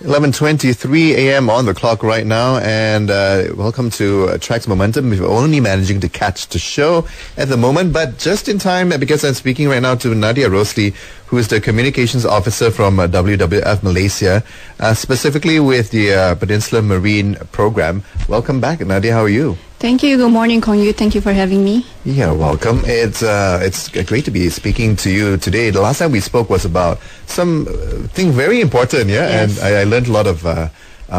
11:23 a.m. on the clock right now, and welcome to Traxx Momentum. We're only managing to catch the show at the moment, but just in time because I'm speaking right now to Nadiah Rosli, who is the Communications Officer from WWF Malaysia, specifically with the Peninsula Marine Program. Welcome back, Nadiah. How are you? Thank you. Good morning, Kong Yu. Thank you for having me. Yeah, welcome. It's great to be speaking to you today. The last time we spoke was about something very important, yeah? Yes. And I learned a lot of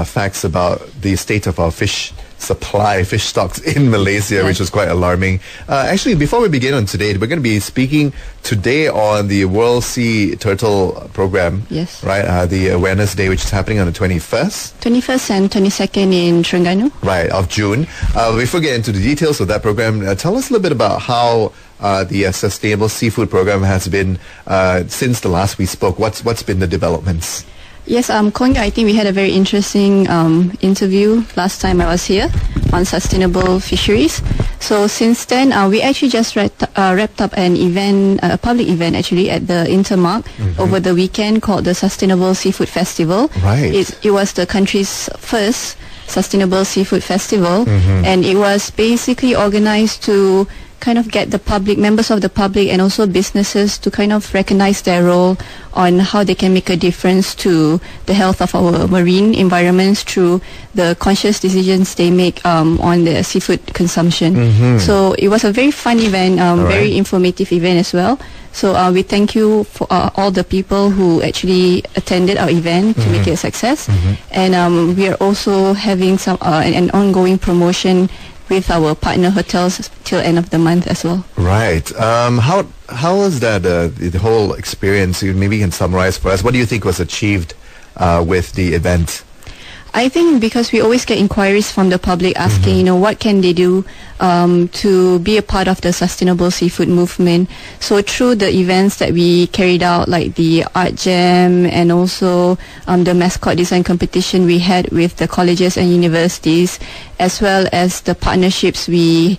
facts about the state of our fish supply, fish stocks in Malaysia, Yes. which was quite alarming. Actually, before we begin on today, we're going to be speaking today on the World Sea Turtle Program. Yes. Right, the Awareness Day, which is happening on the 21st. 21st and 22nd in Terengganu. Right, of June. Before we get into the details of that program, tell us a little bit about how the Sustainable Seafood Program has been since the last we spoke. What's been the developments? Yes, Kong Yu, I think we had a very interesting interview last time I was here on sustainable fisheries. So since then, we actually just wrapped up an event, a public event actually at the Intermark over the weekend called the Sustainable Seafood Festival. Right. It was the country's first Sustainable Seafood Festival, and it was basically organized to kind of get the public, members of the public and also businesses to kind of recognize their role on how they can make a difference to the health of our marine environments through the conscious decisions they make on the seafood consumption. So it was a very fun event, very informative event as well. So we thank you for all the people who actually attended our event to make it a success. And we are also having some an ongoing promotion with our partner hotels till end of the month as well. Right. How was that the whole experience? Maybe you can summarize for us. What do you think was achieved with the event? I think because we always get inquiries from the public asking, you know, what can they do to be a part of the sustainable seafood movement. So through the events that we carried out, like the art jam and also the mascot design competition we had with the colleges and universities, as well as the partnerships we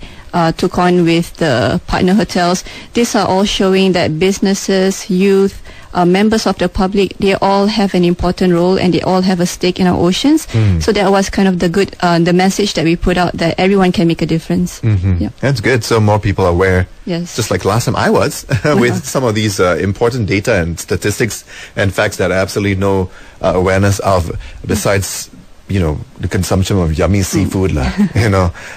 took on with the partner hotels, these are all showing that businesses, youth, members of the public, they all have an important role and they all have a stake in our oceans. So that was kind of the message that we put out, that everyone can make a difference. Yeah. That's good. So more people are aware. Yes. Just like last time I was with some of these important data and statistics and facts that I absolutely no awareness of, besides the consumption of yummy seafood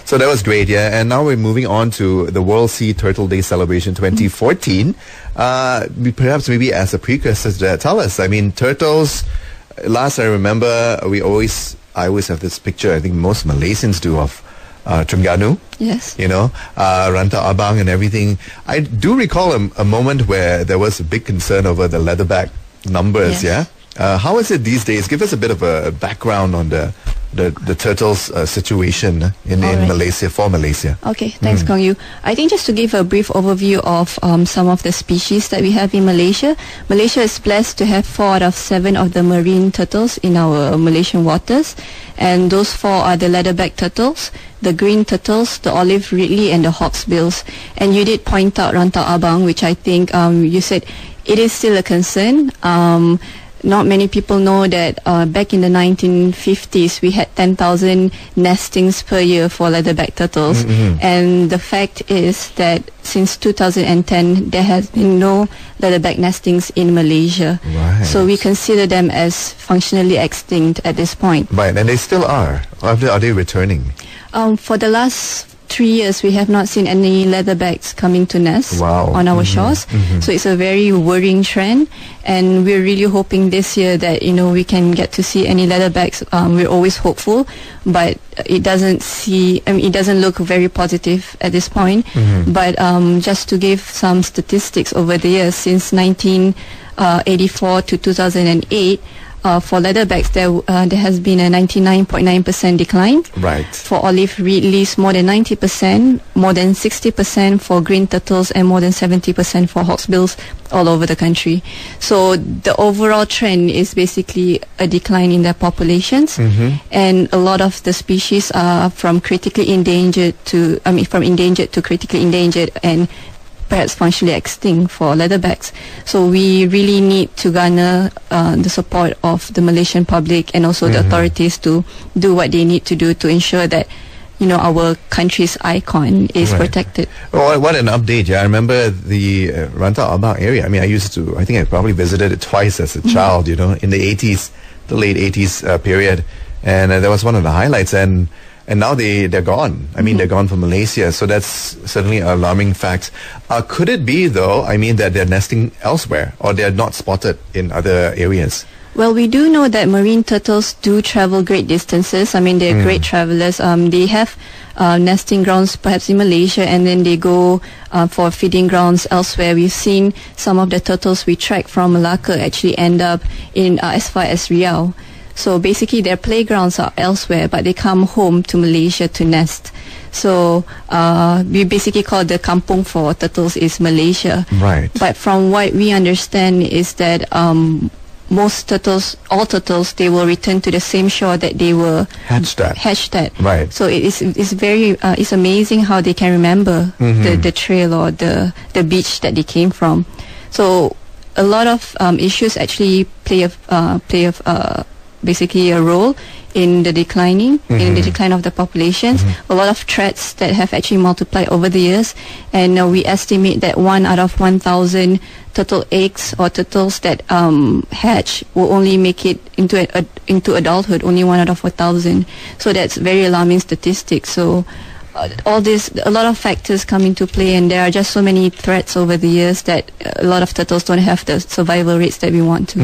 So that was great, yeah. And now we're moving on to the World Sea Turtle Day Celebration 2014. Perhaps maybe as a precursor to that, tell us, I mean, turtles, last I remember, I always have this picture, I think most Malaysians do, of Terengganu. Yes. Rantau Abang and everything. I do recall a moment where there was a big concern over the leatherback numbers, Yes. yeah? How is it these days? Give us a bit of a background on the turtles situation in Alright. Malaysia, for Malaysia. Okay, thanks, Kong Yu. I think just to give a brief overview of some of the species that we have in Malaysia. Malaysia is blessed to have 4 out of 7 of the marine turtles in our Malaysian waters. And those 4 are the leatherback turtles, the green turtles, the olive ridley, and the hawksbills. And you did point out Rantau Abang, which I think you said it is still a concern. Not many people know that back in the 1950s we had 10,000 nestings per year for leatherback turtles, and the fact is that since 2010 there has been no leatherback nestings in Malaysia. Right. So we consider them as functionally extinct at this point. Right, and they still are. Are they returning? For the last 3 years we have not seen any leatherbacks coming to nest on our shores. So it's a very worrying trend, and we're really hoping this year that we can get to see any leatherbacks. We're always hopeful, but it doesn't look very positive at this point. But just to give some statistics over the years, since 1984 to 2008, for leatherbacks, there has been a 99.9% decline. Right. For olive ridleys, more than 90%, more than 60% for green turtles, and more than 70% for hawksbills all over the country. So the overall trend is basically a decline in their populations, and a lot of the species are from critically endangered to, from endangered to critically endangered, and perhaps functionally extinct for leatherbacks. So we really need to garner the support of the Malaysian public and also the authorities to do what they need to do to ensure that our country's icon is protected. Oh, what an update! Yeah, I remember the Rantau Abang area. I mean, I think I probably visited it twice as a child. In the 80s, the late 80s period, and that was one of the highlights. And now they're gone. I mean, they're gone from Malaysia. So that's certainly an alarming fact. Could it be, though, that they're nesting elsewhere or they're not spotted in other areas? Well, we do know that marine turtles do travel great distances. I mean, they're great travelers. They have nesting grounds perhaps in Malaysia, and then they go for feeding grounds elsewhere. We've seen some of the turtles we track from Malacca actually end up in as far as Riau. So basically their playgrounds are elsewhere, but they come home to Malaysia to nest. So we basically call the kampung for turtles is Malaysia. Right. But from what we understand is that all turtles, they will return to the same shore that they were hatched at. Right. So it's amazing how they can remember the trail or the beach that they came from. So a lot of issues actually play basically a role in the decline of the populations. A lot of threats that have actually multiplied over the years, and we estimate that 1 out of 1,000 turtle eggs or turtles that hatch will only make it into adulthood, only 1 out of 4,000. So that's very alarming statistics. So all this, a lot of factors come into play, and there are just so many threats over the years that a lot of turtles don't have the survival rates that we want to.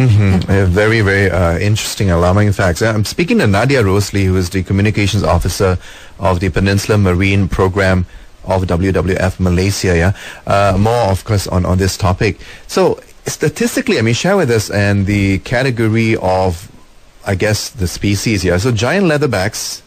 Very, very interesting, alarming facts. I'm speaking to Nadiah Rosli, who is the Communications Officer of the Peninsula Marine Program of WWF Malaysia. More, of course, on this topic. So, statistically, share with us and the category of, I guess, the species. So, giant leatherbacks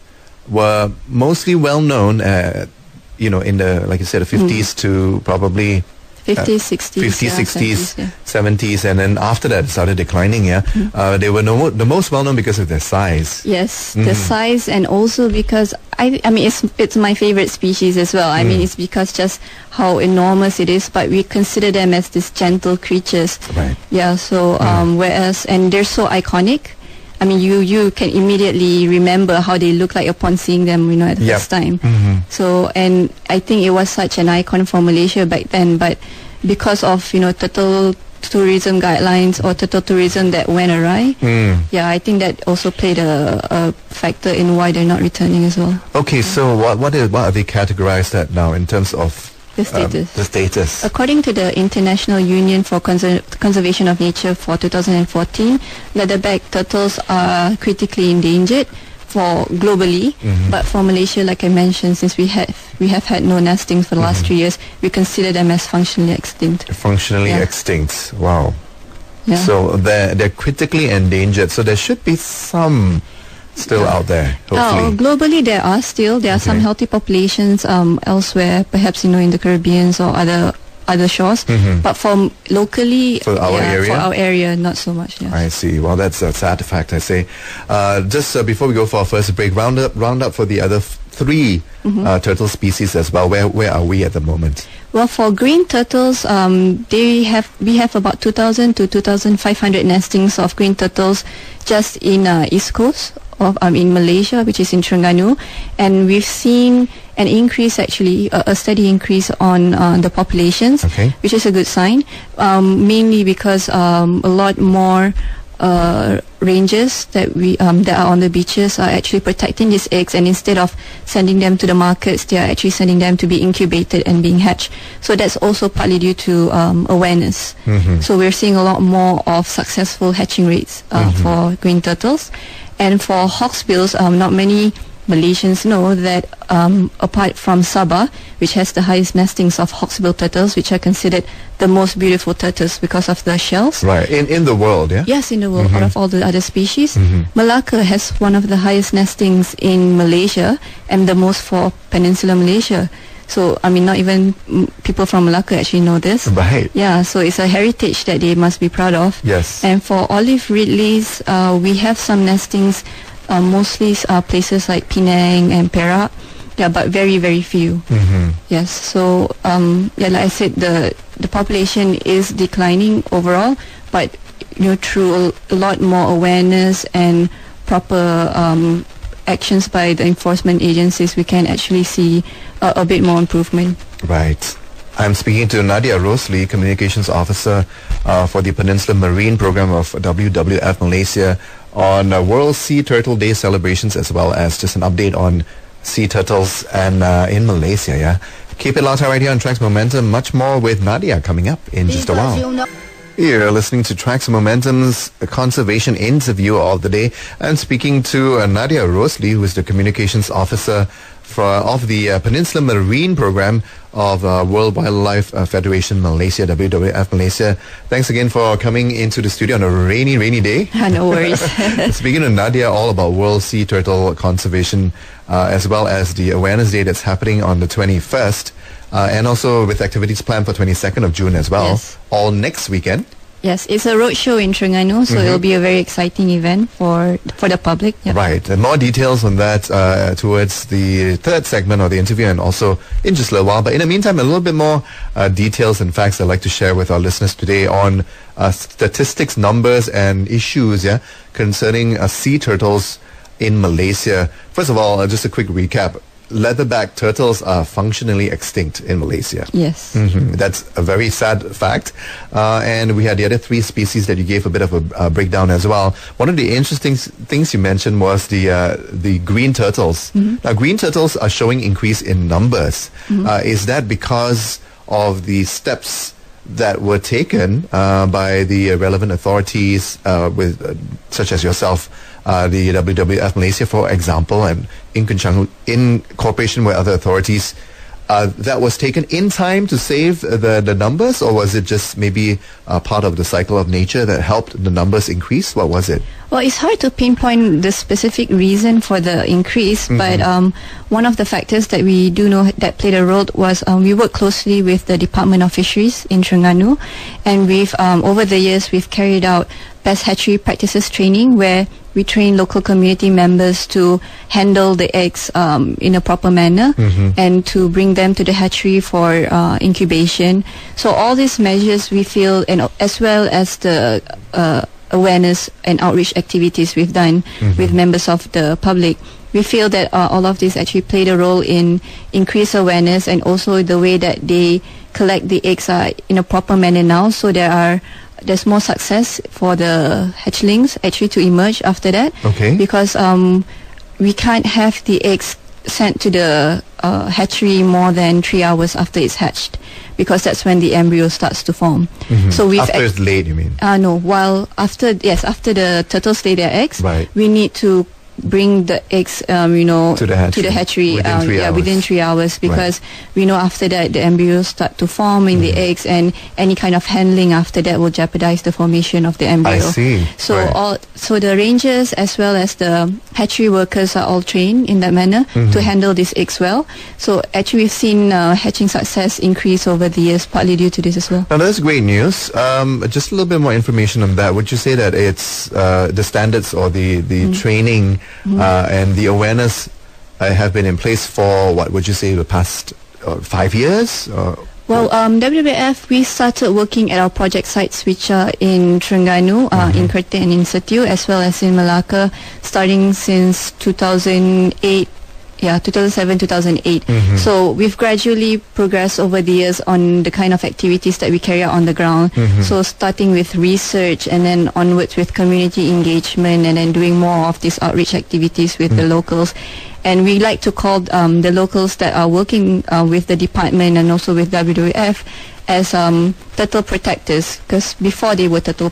were mostly well known, in the, like you said, the 50s to probably 50s, 60s, 70s, and then after that it started declining. They were the most well known because of their size. Yes, the size, and also because it's my favorite species as well. It's because just how enormous it is, but we consider them as these gentle creatures. Right. Yeah. So and they're so iconic. You can immediately remember how they look like upon seeing them, at the first time. So, and I think it was such an icon for Malaysia back then, but because of, turtle tourism guidelines or turtle tourism that went awry, I think that also played a factor in why they're not returning as well. Okay, so what are they categorized at now in terms of the status? According to the International Union for Conservation of Nature for 2014, leatherback turtles are critically endangered for globally, but for Malaysia, like I mentioned, since we have had no nestings for the last 3 years, we consider them as functionally extinct. Functionally extinct. Wow. Yeah. So they're critically endangered. So there should be some still out there, hopefully. Globally, there are some healthy populations elsewhere, perhaps in the Caribbean or other shores. But for locally, for our area, not so much. Yes. I see. Well, that's a sad fact, I say. Just before we go for our first break, round up for the other three turtle species as well. Where are we at the moment? Well, for green turtles, we have about 2,000 to 2,500 nestings of green turtles just in East Coast in Malaysia, which is in Terengganu, and we've seen an increase, actually a steady increase on the populations, which is a good sign, mainly because a lot more rangers that are on the beaches are actually protecting these eggs, and instead of sending them to the markets, they are actually sending them to be incubated and being hatched. So that's also partly due to awareness. So we're seeing a lot more of successful hatching rates for green turtles. And for hawksbills, not many Malaysians know that apart from Sabah, which has the highest nestings of hawksbill turtles, which are considered the most beautiful turtles because of the shells. Right, in the world, yeah? Yes, in the world, out of all the other species. Malacca has one of the highest nestings in Malaysia and the most for Peninsular Malaysia. So, not even people from Malacca actually know this. Right. Yeah, so it's a heritage that they must be proud of. Yes. And for olive ridleys, we have some nestings, mostly places like Penang and Perak. but very, very few. Yes. So like I said, the population is declining overall, but through a lot more awareness and proper actions by the enforcement agencies, we can actually see a bit more improvement. Right. I'm speaking to Nadiah Rosli, Communications Officer for the Peninsula Marine Program of WWF Malaysia, on World Sea Turtle Day celebrations, as well as just an update on sea turtles and in Malaysia. Yeah, keep it locked right here on Traxx Momentum. Much more with Nadiah coming up in just a while. You're listening to Traxx Momentum's conservation interview of the day. I'm speaking to Nadiah Rosli, who is the Communications Officer of the Peninsula Marine Program of World Wildlife Federation Malaysia, WWF Malaysia. Thanks again for coming into the studio on a rainy, rainy day. No worries. Speaking to Nadiah, all about World Sea Turtle Conservation, as well as the Awareness Day that's happening on the 21st, and also with activities planned for 22nd of June as well, all next weekend. Yes, it's a roadshow in Terengganu, so it'll be a very exciting event for the public. Yep. Right, and more details on that towards the third segment of the interview, and also in just a little while. But in the meantime, a little bit more details and facts I'd like to share with our listeners today on statistics, numbers, and issues concerning sea turtles in Malaysia. First of all, just a quick recap. Leatherback turtles are functionally extinct in Malaysia. Yes. That's a very sad fact. And we had the other three species that you gave a bit of a breakdown as well. One of the interesting things you mentioned was the green turtles. Now, green turtles are showing increase in numbers. Is that because of the steps that were taken by the relevant authorities, such as yourself, the WWF Malaysia, for example, and in cooperation with other authorities, that was taken in time to save the numbers, or was it just maybe part of the cycle of nature that helped the numbers increase? What was it? Well, it's hard to pinpoint the specific reason for the increase, but one of the factors that we do know that played a role was we work closely with the Department of Fisheries in Terengganu, and we've over the years we've carried out best hatchery practices training, where we train local community members to handle the eggs in a proper manner and to bring them to the hatchery for incubation. So all these measures we feel, and as well as the awareness and outreach activities we've done with members of the public, we feel that all of this actually played a role in increased awareness, and also the way that they collect the eggs are in a proper manner now. So there's more success for the hatchlings actually to emerge after that. Okay. Because we can't have the eggs sent to the hatchery more than 3 hours after it's hatched, because that's when the embryo starts to form. So after it's laid, you mean? No, after the turtles lay their eggs, right, we need to bring the eggs, to the hatchery within 3 hours, because we know after that the embryos start to form in the eggs, and any kind of handling after that will jeopardize the formation of the embryo. I see. So so the rangers as well as the hatchery workers are all trained in that manner to handle these eggs well. So actually we've seen hatching success increase over the years, partly due to this as well. Now that's great news. Just a little bit more information on that. Would you say that it's the standards or the training and the awareness have been in place for, what would you say, the past 5 years? Well, WWF, we started working at our project sites, which are in Terengganu, in Kerteh and in Setiu, as well as in Malacca, starting since 2008. 2007, 2008. So we've gradually progressed over the years on the kind of activities that we carry out on the ground. So starting with research, and then onwards with community engagement, and then doing more of these outreach activities with the locals. And we like to call the locals that are working with the department and also with WWF as turtle protectors, because before they were turtle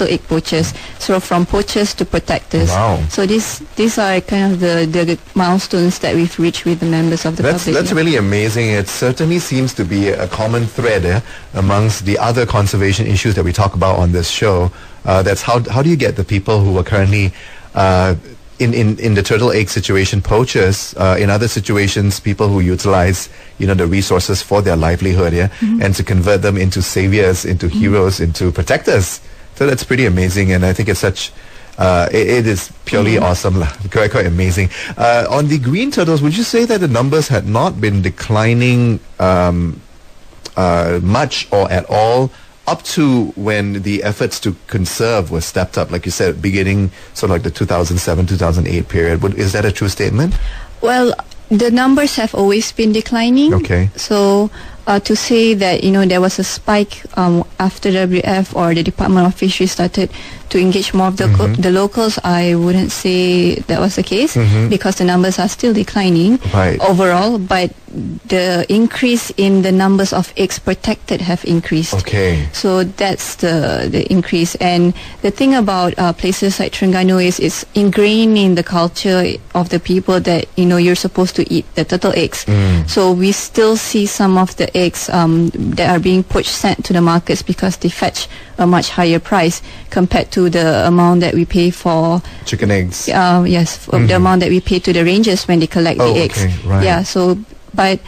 egg poachers. So from poachers to protectors. Wow. So these are kind of the milestones that we've reached with the members of the public. That's really amazing. It certainly seems to be a common thread amongst the other conservation issues that we talk about on this show. That's how do you get the people who are currently in the turtle egg situation, poachers, in other situations, people who utilize, the resources for their livelihood, and to convert them into saviors, into heroes, into protectors. So that's pretty amazing, and I think it's such it is purely awesome, lah. Quite amazing. On the green turtles, would you say that the numbers had not been declining much or at all up to when the efforts to conserve were stepped up, like you said, beginning sort of like the 2007-2008 period? Is that a true statement? Well, the numbers have always been declining. Okay. So to say that there was a spike after WWF or the Department of Fisheries started to engage more of the locals, I wouldn't say that was the case, because the numbers are still declining overall, but the increase in the numbers of eggs protected have increased. Okay. So that's the increase. And the thing about places like Terengganu is it's ingrained in the culture of the people that you're supposed to eat the turtle eggs. So we still see some of the eggs that are being sent to the markets because they fetch a much higher price compared to the amount that we pay for chicken eggs. Yes, the amount that we pay to the rangers when they collect the eggs. Right. Yeah, so but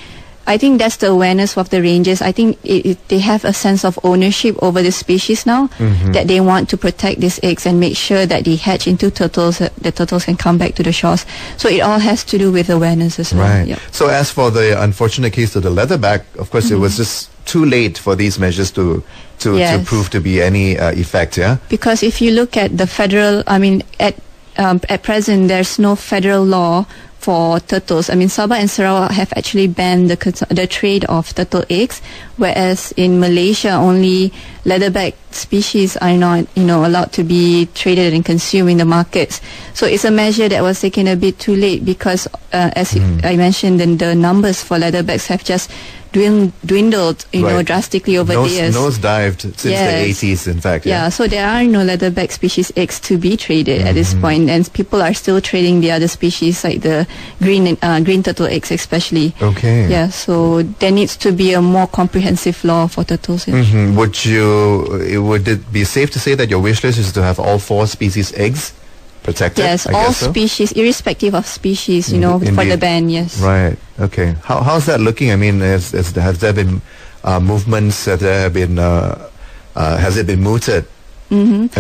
I think that's the awareness of the rangers. I think they have a sense of ownership over the species now, that they want to protect these eggs and make sure that they hatch into turtles, the turtles can come back to the shores. So it all has to do with awareness as well. Right. Yep. So as for the unfortunate case of the leatherback, of course, it was just too late for these measures to prove to be any effect, yeah? Because if you look at the federal, at present, there's no federal law for turtles. Sabah and Sarawak have actually banned the trade of turtle eggs, whereas in Malaysia, only leatherback species are not, allowed to be traded and consumed in the markets. So it's a measure that was taken a bit too late because, as I mentioned, the numbers for leatherbacks have just dwindled, drastically over the years. Nosedived since the 80s, in fact. Yeah, so there are no leatherback species eggs to be traded at this point, and people are still trading the other species like the green turtle eggs especially. Okay. Yeah, so there needs to be a more comprehensive law for turtles. Yeah. Would it be safe to say that your wish list is to have all 4 species eggs protected? Yes, all species, irrespective of species, for the ban, yes. Right, okay. How's that looking? Has there been movements? Has it been mooted? And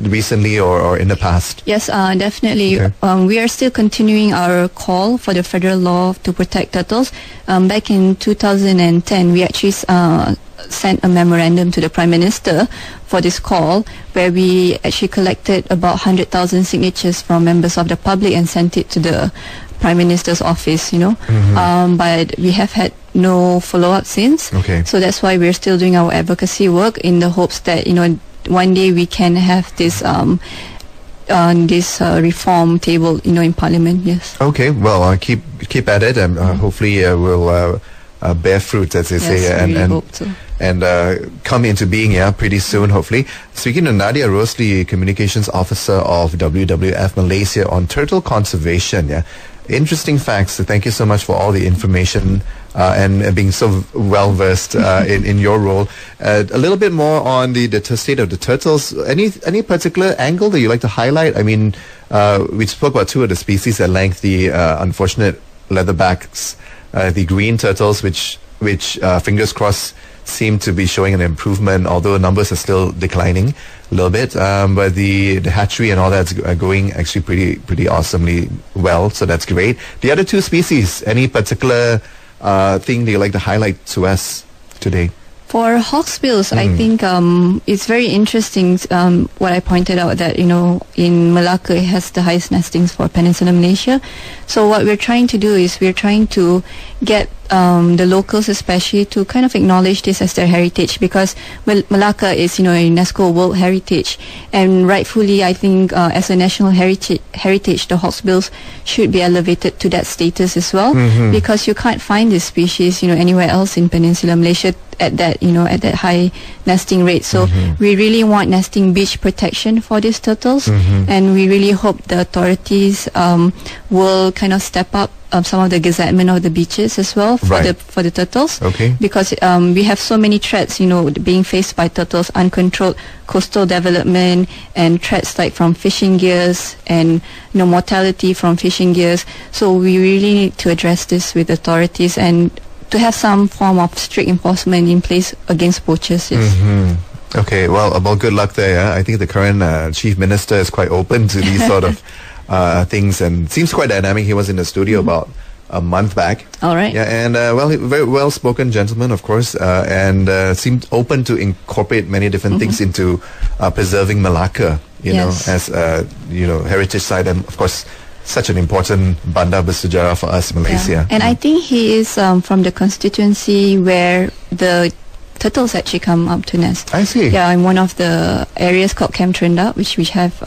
recently or in the past? Yes, definitely. Okay. We are still continuing our call for the federal law to protect turtles. Back in 2010, we actually sent a memorandum to the Prime Minister for this call, where we actually collected about 100,000 signatures from members of the public and sent it to the Prime Minister's office, but we have had no follow-up since. Okay. So that's why we're still doing our advocacy work in the hopes that, one day we can have this reform table, in Parliament. Yes. Okay. Well, keep at it, and hopefully we'll bear fruit, as they say, and come into being pretty soon, hopefully. Speaking to Nadiah Rosli, Communications Officer of WWF Malaysia on turtle conservation. Interesting facts. So thank you so much for all the information and being so well versed in your role. A little bit more on the state of the turtles. Any particular angle that you like to highlight? We spoke about 2 of the species at length. The unfortunate leatherbacks, the green turtles, which fingers crossed seem to be showing an improvement, although numbers are still declining a little bit. But the hatchery and all that's going actually pretty awesomely well, so that's great. The other 2 species, any particular thing that you like to highlight to us today? For hawksbills, I think it's very interesting what I pointed out, that, in Malacca it has the highest nestings for Peninsular Malaysia. So what we're trying to do is we're trying to get the locals especially to kind of acknowledge this as their heritage, because Malacca is, a UNESCO World Heritage, and rightfully I think as a national heritage, the hawksbills should be elevated to that status as well, because you can't find this species, anywhere else in Peninsular Malaysia at that, at that high nesting rate. So we really want nesting beach protection for these turtles, and we really hope the authorities will kind of step up some of the gazettement of the beaches as well for the turtles. Okay. Because we have so many threats, being faced by turtles: uncontrolled coastal development and threats like from fishing gears and mortality from fishing gears. So we really need to address this with authorities and to have some form of strict enforcement in place against poachers. Yes. Okay, well, good luck there. Yeah? I think the current chief minister is quite open to these sort of things and seems quite dynamic. He was in the studio about a month back. All right. Yeah, and very well-spoken gentleman, of course, and seemed open to incorporate many different things into preserving Malacca, Yes. as heritage site, and of course, such an important bandar bersejarah for us, Malaysia. And I think he is from the constituency where the turtles actually come up to nest. I see. Yeah, in one of the areas called Camp Trenda, which we have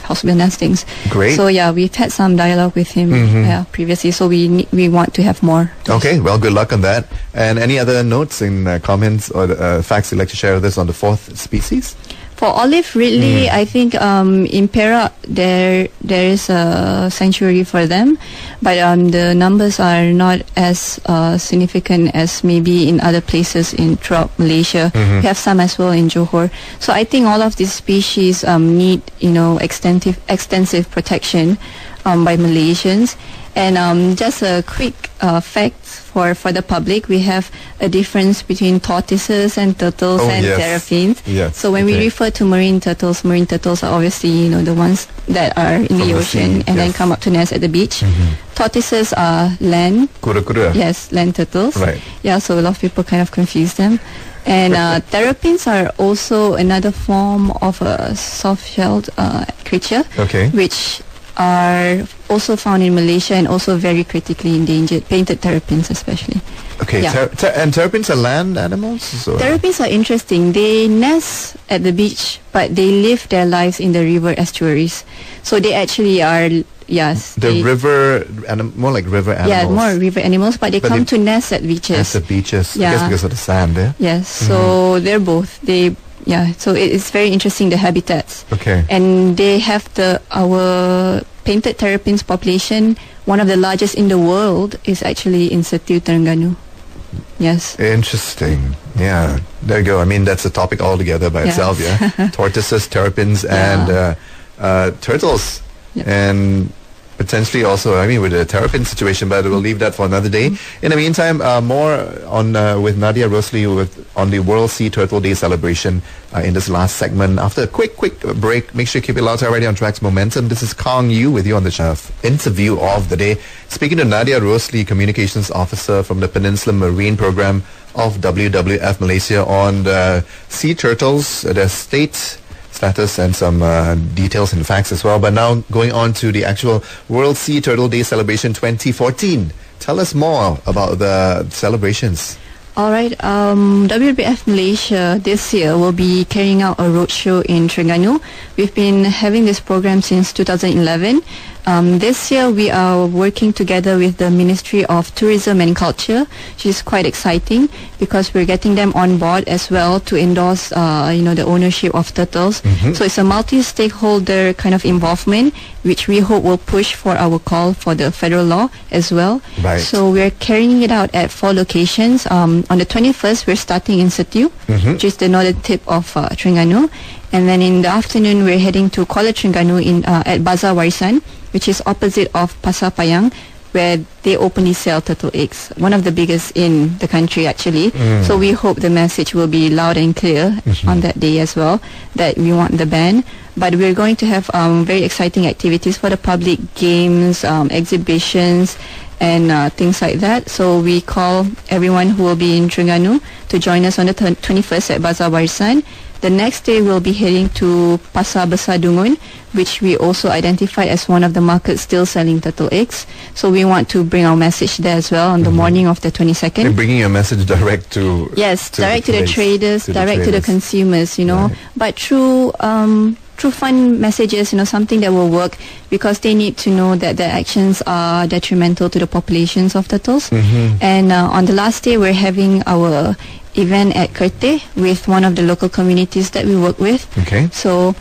hospital nestings. Great. So yeah, we've had some dialogue with him previously. So we want to have more. Okay, well, good luck on that. And any other notes in comments or facts you'd like to share with us on the fourth species? For olive ridley, I think in Perak there is a sanctuary for them, but the numbers are not as significant as maybe in other places throughout Malaysia. We have some as well in Johor. So I think all of these species need extensive protection by Malaysians. And just a quick fact for the public, we have a difference between tortoises and turtles and terrapins. Yes. So when we refer to marine turtles are obviously the ones that are in the ocean and then come up to nest at the beach. Tortoises are land. Kura-kura. Yes, land turtles. Right. Yeah, so a lot of people kind of confuse them. And terrapins are also another form of a soft-shelled creature, which are also found in Malaysia and also very critically endangered, painted terrapins especially. Okay, Yeah. and terrapins are land animals? So? Terrapins are interesting. They nest at the beach, but they live their lives in the river estuaries. So they actually are, more like river animals. Yeah, more river animals, but they come to nest at beaches. At the beaches, Yeah. I guess because of the sand there. Yes, so they're both. So it's very interesting, the habitats. Okay. And they have our painted terrapins population, one of the largest in the world, is actually in Setiu, Terengganu. Yes. Interesting. Yeah. There you go. I mean, that's a topic altogether by itself, yeah? Tortoises, terrapins, and turtles. Yep. And potentially also, I mean, with the terrapin situation, but we'll leave that for another day. In the meantime, more on with Nadiah Rosli on the World Sea Turtle Day celebration in this last segment. After a quick break, make sure you keep it loud already on Traxx Momentum. This is Kong Yu with you on the interview of the day. Speaking to Nadiah Rosli, Communications Officer from the Peninsula Marine Program of WWF Malaysia on the sea turtles, their state status and some details and facts as well. But now going on to the actual World Sea Turtle Day celebration 2014. Tell us more about the celebrations. All right. WWF Malaysia this year will be carrying out a roadshow in Terengganu. We've been having this program since 2011. This year we are working together with the Ministry of Tourism and Culture, which is quite exciting because we're getting them on board as well to endorse, the ownership of turtles. So it's a multi-stakeholder kind of involvement, which we hope will push for our call for the federal law as well. Right. So we're carrying it out at 4 locations. On the 21st, we're starting in Setiu, which is the northern tip of Terengganu. And then in the afternoon, we're heading to Kuala Terengganu at Bazar Warisan, which is opposite of Pasar Payang, where they openly sell turtle eggs. One of the biggest in the country, actually. So we hope the message will be loud and clear on that day as well, that we want the ban. But we're going to have very exciting activities for the public, games, exhibitions, and things like that. So we call everyone who will be in Terengganu to join us on the 21st at Bazar Warisan. The next day we'll be heading to Pasar Besar Dungun, which we also identified as one of the markets still selling turtle eggs. So we want to bring our message there as well on the morning of the 22nd. They're bringing your message direct to... Yes, direct to the traders, direct to the consumers, Right. But through fun messages, something that will work, because they need to know that their actions are detrimental to the populations of turtles. And on the last day, we're having our event at Kerteh with one of the local communities that we work with. Okay. So,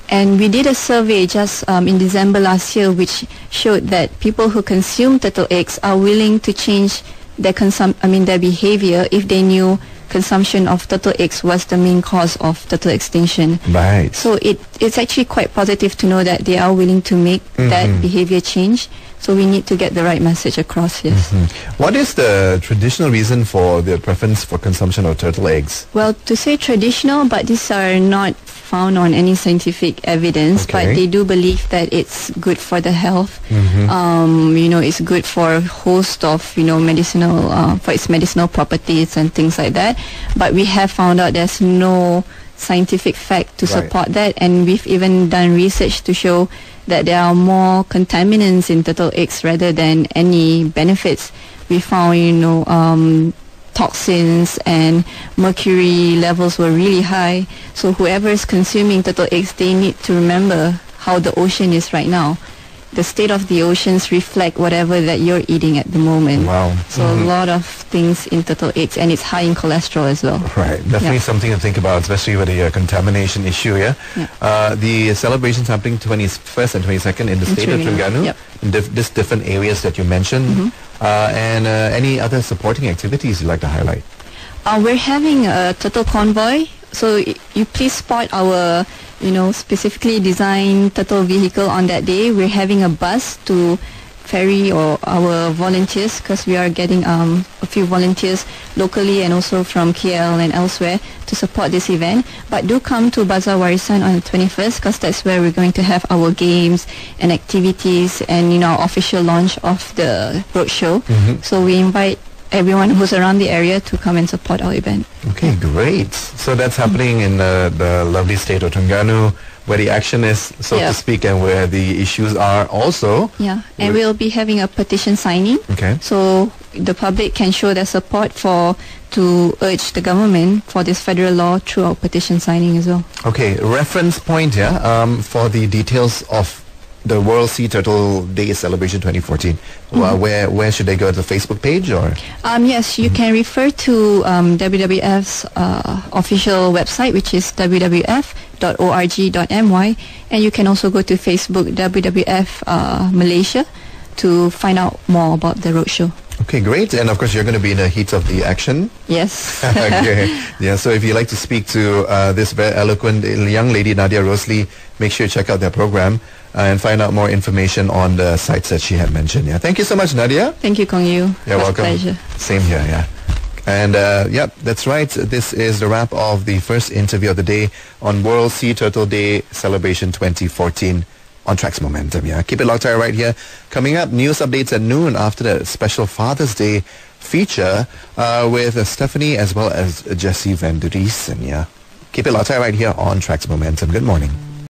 and we did a survey just in December last year, which showed that people who consume turtle eggs are willing to change their behavior if they knew consumption of turtle eggs was the main cause of turtle extinction. Right. So it's actually quite positive to know that they are willing to make that behavior change. So we need to get the right message across, yes. What is the traditional reason for the preference for consumption of turtle eggs? Well, to say traditional, but these are not found on any scientific evidence, Okay. but they do believe that it's good for the health. It's good for a host of, medicinal, for its medicinal properties and things like that. But we have found out there's no scientific fact to Right. support that, and we've even done research to show that there are more contaminants in turtle eggs rather than any benefits. We found, toxins and mercury levels were really high. So whoever is consuming turtle eggs, they need to remember how the ocean is right now. The state of the oceans reflect whatever that you're eating at the moment. Wow. So a lot of things in turtle eggs, and it's high in cholesterol as well. Right, definitely something to think about, especially with the contamination issue. The celebrations happening 21st and 22nd in the state of Terengganu, Yep. in these different areas that you mentioned, and any other supporting activities you'd like to highlight? We're having a turtle convoy, so you please spot our, specifically designed turtle vehicle on that day. We're having a bus to ferry or our volunteers, because we are getting a few volunteers locally and also from KL and elsewhere to support this event. But do come to Bazaar Warisan on the 21st, because that's where we're going to have our games and activities and our official launch of the roadshow. So we invite everyone who's around the area to come and support our event. Okay, great. So that's happening in the lovely state of Terengganu, where the action is, so to speak, and where the issues are also. Yeah, and we'll be having a petition signing. Okay. So the public can show their support to urge the government for this federal law through our petition signing as well. Okay, reference point here for the details of the World Sea Turtle Day Celebration 2014. Where should they go? To the Facebook page or? Yes, you can refer to WWF's official website, which is wwf.org.my, and you can also go to Facebook WWF Malaysia to find out more about the roadshow. Okay, great. And of course, you're going to be in the heat of the action. Yes. Okay. Yeah, so if you'd like to speak to this very eloquent young lady, Nadiah Rosli, make sure you check out their program and find out more information on the sites that she had mentioned. Yeah, thank you so much, Nadiah. Thank you, Kong Yu. You're welcome. Pleasure. Same here, yeah. And that's right. This is the wrap of the first interview of the day on World Sea Turtle Day Celebration 2014 on Traxx Momentum. Yeah, keep it locked right here. Coming up, news updates at noon after the special Father's Day feature with Stephanie as well as Jesse Van Der Riesen. Yeah, keep it locked right here on Traxx Momentum. Good morning.